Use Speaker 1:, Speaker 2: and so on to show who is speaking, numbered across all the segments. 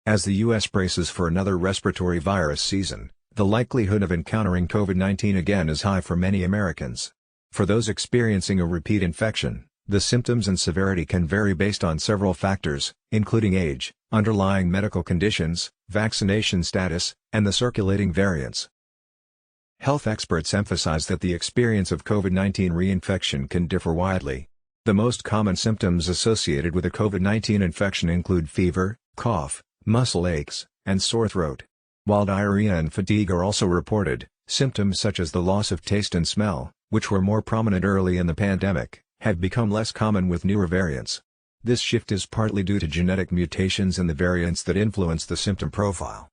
Speaker 1: As the U.S. braces for another respiratory virus season, the likelihood of encountering COVID-19 again is high for many Americans. For those experiencing a repeat infection, the symptoms and severity can vary based on several factors, including age, underlying medical conditions, vaccination status, and the circulating variants. Health experts emphasize that the experience of COVID-19 reinfection can differ widely. The most common symptoms associated with a COVID-19 infection include fever, cough, muscle aches, and sore throat. While diarrhea and fatigue are also reported, symptoms such as the loss of taste and smell, which were more prominent early in the pandemic, have become less common with newer variants. This shift is partly due to genetic mutations in the variants that influence the symptom profile.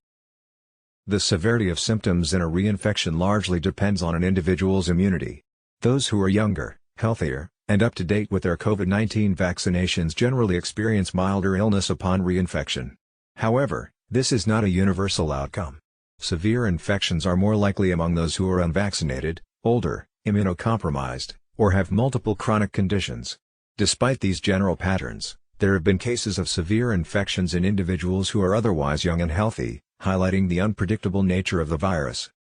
Speaker 1: The severity of symptoms in a reinfection largely depends on an individual's immunity. Those who are younger, healthier, and up to date with their COVID-19 vaccinations generally experience milder illness upon reinfection. However, this is not a universal outcome. Severe infections are more likely among those who are unvaccinated, older, immunocompromised, or have multiple chronic conditions. Despite these general patterns, there have been cases of severe infections in individuals who are otherwise young and healthy, highlighting the unpredictable nature of the virus.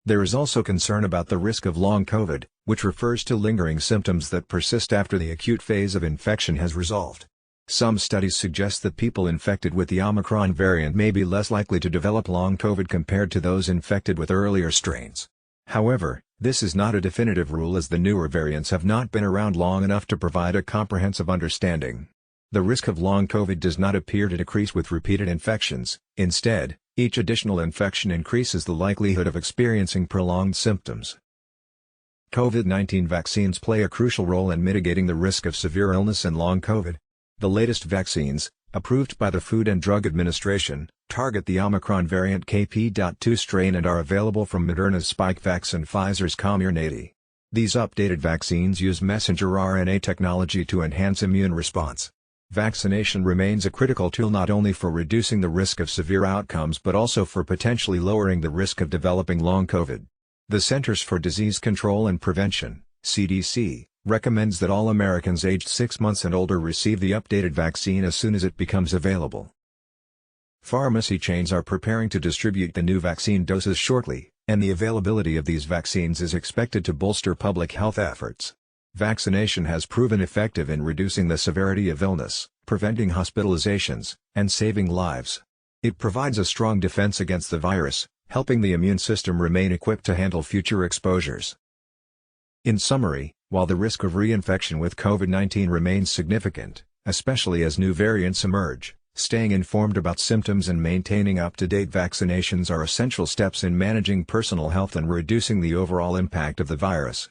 Speaker 1: There is also concern about the risk of long COVID, which refers to lingering symptoms that persist after the acute phase of infection has resolved. Some studies suggest that people infected with the Omicron variant may be less likely to develop long COVID compared to those infected with earlier strains. However, this is not a definitive rule as the newer variants have not been around long enough to provide a comprehensive understanding. The risk of long COVID does not appear to decrease with repeated infections. Instead, each additional infection increases the likelihood of experiencing prolonged symptoms. COVID-19 vaccines play a crucial role in mitigating the risk of severe illness and long COVID. The latest vaccines, approved by the Food and Drug Administration, target the Omicron variant KP.2 strain and are available from Moderna's Spikevax and Pfizer's Comirnaty. These updated vaccines use messenger RNA technology to enhance immune response. Vaccination remains a critical tool not only for reducing the risk of severe outcomes but also for potentially lowering the risk of developing long COVID. The Centers for Disease Control and Prevention, CDC, recommends that all Americans aged 6 months and older receive the updated vaccine as soon as it becomes available. Pharmacy chains are preparing to distribute the new vaccine doses shortly, and the availability of these vaccines is expected to bolster public health efforts. Vaccination has proven effective in reducing the severity of illness, preventing hospitalizations, and saving lives. It provides a strong defense against the virus, helping the immune system remain equipped to handle future exposures. In summary, while the risk of reinfection with COVID-19 remains significant, especially as new variants emerge, staying informed about symptoms and maintaining up-to-date vaccinations are essential steps in managing personal health and reducing the overall impact of the virus.